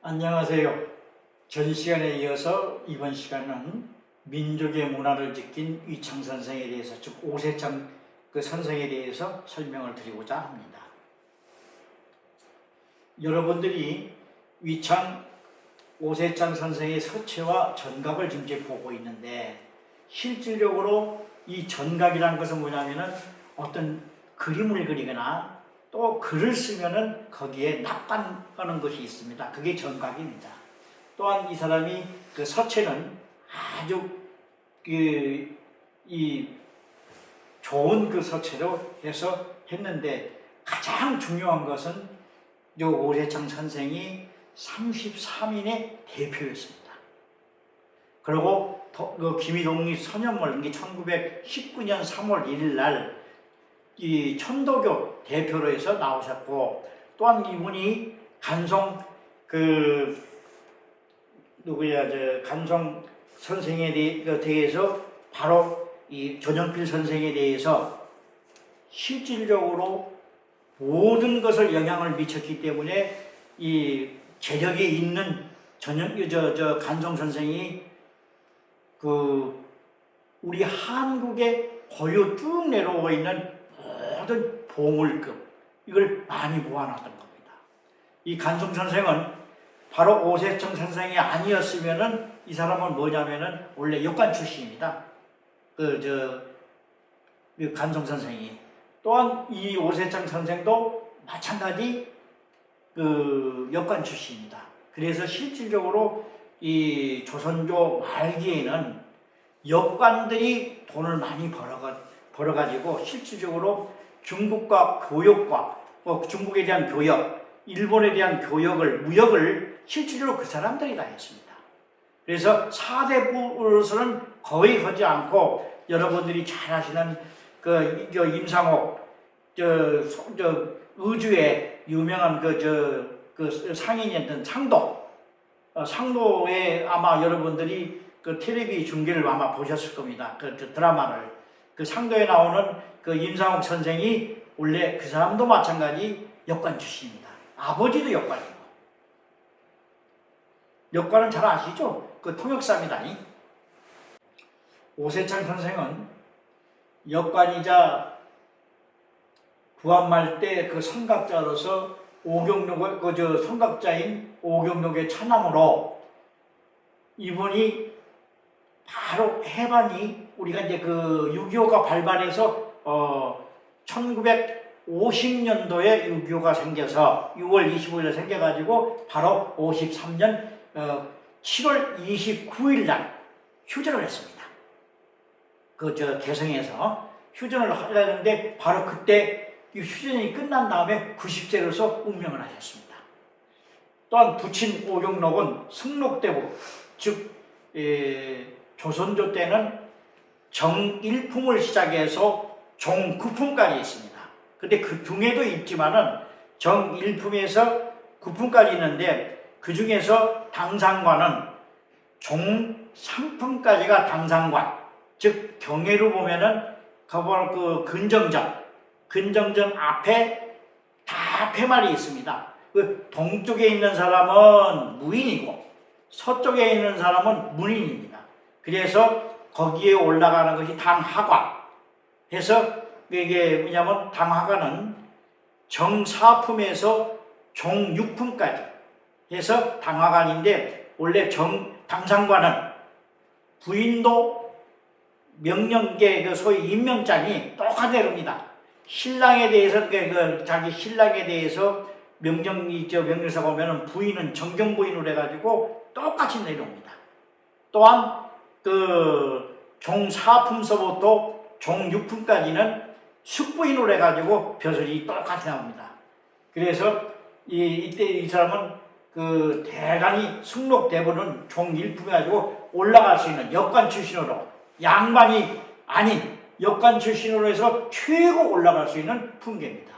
안녕하세요. 전 시간에 이어서 이번 시간은 민족의 문화를 지킨 위창 선생에 대해서, 즉 오세창 그 선생에 대해서 설명을 드리고자 합니다. 여러분들이 위창 오세창 선생의 서체와 전각을 지금 보고 있는데, 실질적으로 이 전각이라는 것은 뭐냐면은 어떤 그림을 그리거나 또 글을 쓰면은 거기에 납관하는 것이 있습니다. 그게 전각입니다. 또한 이 사람이 그 서체는 아주 이 좋은 그 서체로 해서 했는데, 가장 중요한 것은 요 오세창 선생이 33인의 대표였습니다. 그리고 김희동리 선연물, 이게 1919년 3월 1일 날 이 천도교 대표로 해서 나오셨고, 또한 이분이 간송 간송 선생에 대해서 바로 이 전영필 선생에 대해서 실질적으로 모든 것을 영향을 미쳤기 때문에 이 재력이 있는 간송 선생이 우리 한국의 고유 쭉 내려오고 있는 모든 보물급, 이걸 많이 모아놨던 겁니다. 이 간송 선생은 바로 오세창 선생이 아니었으면은, 이 사람은 뭐냐면은 원래 역관 출신입니다. 간송 선생이. 또한 이 오세창 선생도 마찬가지 역관 출신입니다. 그래서 실질적으로 이 조선조 말기에는 역관들이 돈을 많이 벌어가지고 실질적으로 중국과 교역과 중국에 대한 교역, 일본에 대한 무역을 실질적으로 그 사람들이 다 했습니다. 그래서 사대부로서는 거의 하지 않고, 여러분들이 잘 아시는 임상옥 의주의 유명한 상인이었던 상도에 아마 여러분들이 텔레비 중계를 아마 보셨을 겁니다. 드라마를. 상도에 나오는 임상옥 선생이 원래 그 사람도 마찬가지 역관 출신입니다. 아버지도 역관이고. 역관은 잘 아시죠? 통역사입니다. 오세창 선생은 역관이자 부한말 때 선각자로서 선각자인 오경록의 차남으로, 이분이 바로 해반이, 우리가 이제 6.25가 발발해서 1950년도에 6.25가 생겨서 6월 25일에 생겨가지고 바로 53년 7월 29일 날 휴전을 했습니다. 개성에서 휴전을 하려는데, 바로 그때 이 휴전이 끝난 다음에 90세로서 운명을 하셨습니다. 또한 부친 오경록은 승록대부, 즉 조선조 때는 정일품을 시작해서 정구품까지 있습니다. 근데 그 중에도 있지만은 정일품에서 구품까지 있는데, 그 중에서 당상관은 종상품까지가 당상관, 즉 경애로 보면은 근정전 앞에 다 폐말이 있습니다. 동쪽에 있는 사람은 무인이고 서쪽에 있는 사람은 문인입니다. 그래서 거기에 올라가는 것이 당하관 해서, 이게 뭐냐면 당하관은 정사품에서 종육품까지 해서 당하관인데, 원래 당상관은 부인도 명령계 소위 임명장이 똑같습니다. 신랑에 대해서 자기 신랑에 대해서 명령서 보면은 부인은 정경부인으로 해가지고 똑같이 내려옵니다. 또한 종사품서부터 종육품까지는 숙부인으로 해가지고 벼슬이 똑같이 나옵니다. 그래서 이때 이 사람은 대단히 승록대부는 종일품에 가지고 올라갈 수 있는 역관 출신으로, 양반이 아닌 역관 출신으로 해서 최고 올라갈 수 있는 품계입니다.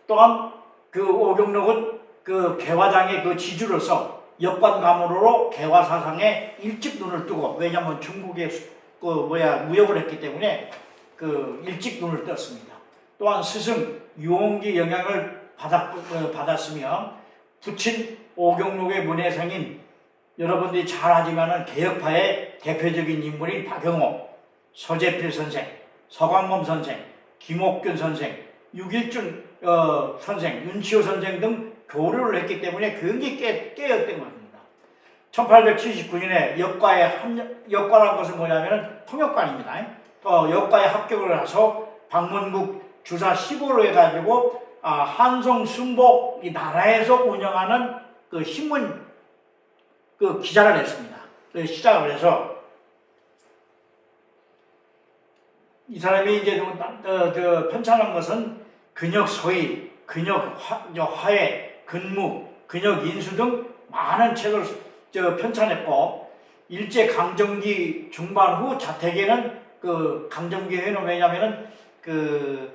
또한 오경록은 개화장의 지주로서 역관 가문으로 개화사상에 일찍 눈을 뜨고, 왜냐하면 중국에 무역을 했기 때문에 일찍 눈을 떴습니다. 또한 스승 유홍기 영향을 받았으며, 부친 오경록의 문예상인 여러분들이 잘 알지만은 개혁파의 대표적인 인물인 박영호, 서재필 선생, 서광범 선생, 김옥균 선생, 유길준 선생, 윤치호 선생 등 교류를 했기 때문에 굉장히 깨었던 겁니다. 1879년에 역과라는 것은 뭐냐면 통역관입니다. 역과에 합격을 해서 방문국 주사 15로 해가지고 한송, 순복 이 나라에서 운영하는 그 신문 그 기자를 했습니다. 시작을 해서 이 사람이 이제 편찬한 것은 근역 서의, 근역 화해, 근무, 근역 인수 등 많은 책을 편찬했고, 일제 강점기 중반 후 자택에는 그 강점기 해놓은 왜냐면은 그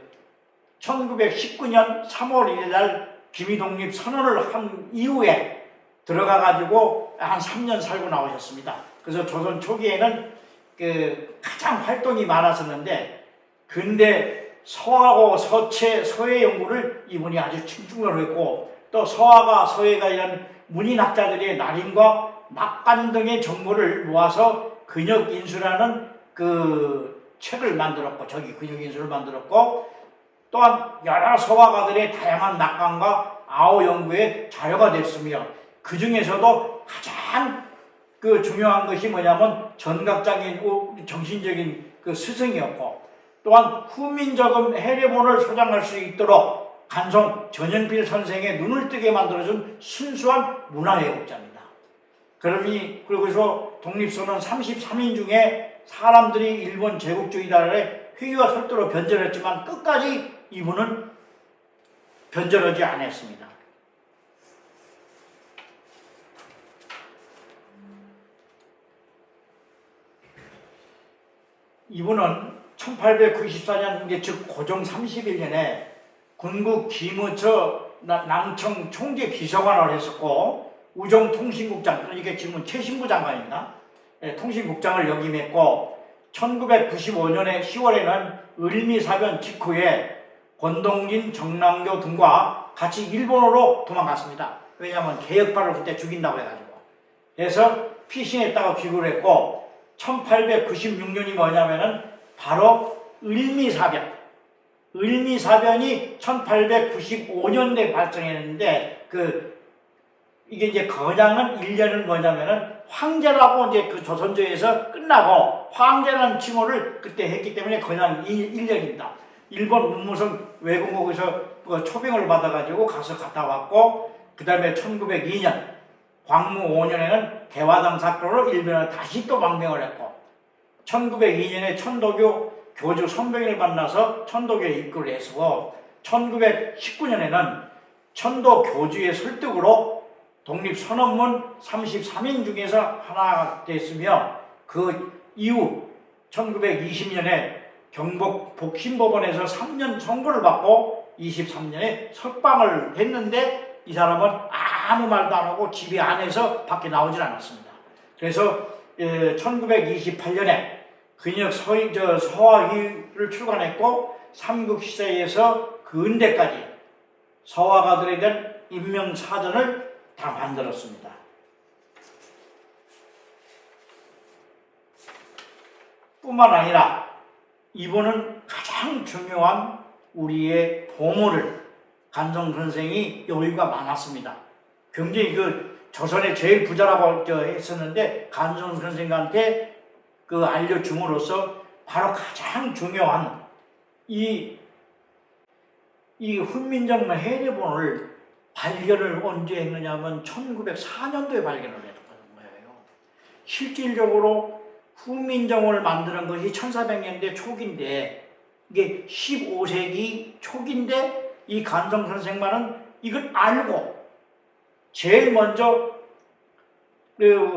1919년 3월 1일 날 기미독립 선언을 한 이후에 들어가가지고 한 3년 살고 나오셨습니다. 그래서 조선 초기에는 그 가장 활동이 많았었는데, 근데 서하고 서체, 서해 연구를 이분이 아주 집중을 했고, 또 서하가 서해가 이런 문인학자들의 날인과 막간 등의 정보를 모아서 근역인수라는 그 책을 만들었고, 근역인수를 만들었고, 또한 여러 서화가들의 다양한 낙관과 아오 연구에 자료가 됐으며, 그 중에서도 가장 그 중요한 것이 뭐냐면 전각적인 정신적인 그 스승이었고, 또한 후민저금 해례본을 소장할 수 있도록 간송 전현필 선생의 눈을 뜨게 만들어준 순수한 문화예국자입니다. 그러고서 독립선언 33인 중에 사람들이 일본 제국주의자를 회의와 설득으로 변절했지만 끝까지 이분은 변절하지 않았습니다. 이분은 1894년, 즉 고종 31년에 군국 기무처 남청 총재 비서관을 했었고, 우정통신국장, 그러니까 지금은 최신부 장관입니다. 통신국장을 역임했고, 1995년에 10월에는 을미사변 직후에 권동진, 정남교 등과 같이 일본으로 도망갔습니다. 왜냐하면 개혁파를 그때 죽인다고 해가지고. 그래서 피신했다가 귀국을 했고, 1896년이 뭐냐면은 바로 을미사변. 을미사변이 1895년대에 발생했는데, 이게 이제 건양은 1년은 뭐냐면은 황제라고 이제 그 조선조에서 끝나고 황제라는 칭호를 그때 했기 때문에 건양 1년입니다. 일본 문무성 외국어에서 초빙을 받아가지고 가서 갔다 왔고, 그 다음에 1902년 광무 5년에는 대화당 사건으로 일본에 다시 또 망명을 했고, 1902년에 천도교 교주 선병을 만나서 천도교에 입교를 했고, 1919년에는 천도 교주의 설득으로 독립선언문 33인 중에서 하나가 됐으며, 그 이후 1920년에 경복 복심법원에서 3년 선고를 받고 23년에 석방을 했는데, 이 사람은 아무 말도 안 하고 집에 안에서 밖에 나오질 않았습니다. 그래서 1928년에 근역 서화휘를 출간했고, 삼국시대에서 근대까지 서화가들에 대한 인명사전을 다 만들었습니다. 뿐만 아니라 이분은 가장 중요한 우리의 보물을, 간송 선생이 여유가 많았습니다. 굉장히 조선의 제일 부자라고 했었는데, 간송 선생한테 알려줌으로써 바로 가장 중요한 이 훈민정 해례본을 발견을 언제 했느냐면 1904년도에 발견을 했던 거예요. 실질적으로 훈민정을 만드는 것이 1400년대 초기인데, 이게 15세기 초기인데, 이 간송 선생만은 이걸 알고 제일 먼저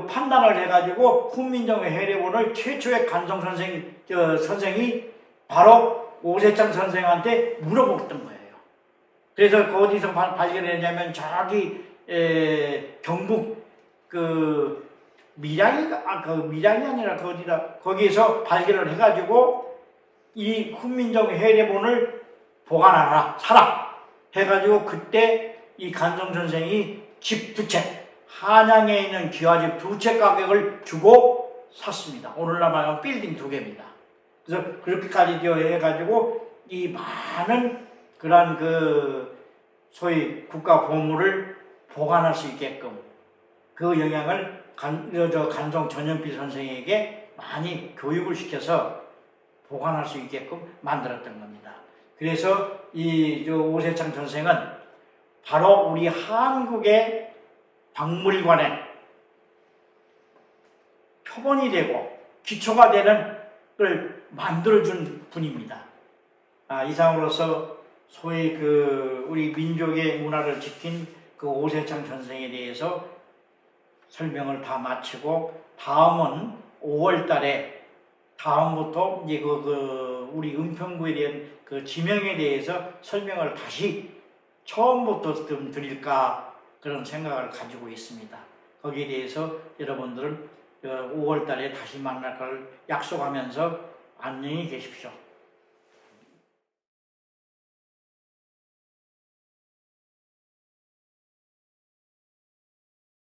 판단을 해가지고 훈민정의 해례본을 최초의 간송 선생이 바로 오세창 선생한테 물어봤던 거예요. 그래서 어디서 발견했냐면 저기 경북 밀양이 아니라 거기에서 발견을 해가지고 이 훈민정 해례본을 보관하라, 사라 해가지고 그때 이 간송 선생이 집 두 채, 한양에 있는 기와집 두 채 가격을 주고 샀습니다. 오늘날 말하면 빌딩 두 개입니다. 그래서 그렇게까지 해가지고 이 많은 그러한 소위 국가 보물을 보관할 수 있게끔 그 영향을 간송 전현필 선생에게 많이 교육을 시켜서 보관할 수 있게끔 만들었던 겁니다. 그래서 이 오세창 선생은 바로 우리 한국의 박물관에 표본이 되고 기초가 되는 걸 만들어준 분입니다. 이상으로서 소위 우리 민족의 문화를 지킨 오세창 선생에 대해서 설명을 다 마치고, 다음은 5월 달에 다음부터 이제 우리 은평구에 대한 지명에 대해서 설명을 다시 처음부터 좀 드릴까 그런 생각을 가지고 있습니다. 거기에 대해서 여러분들은 5월 달에 다시 만날 걸 약속하면서 안녕히 계십시오.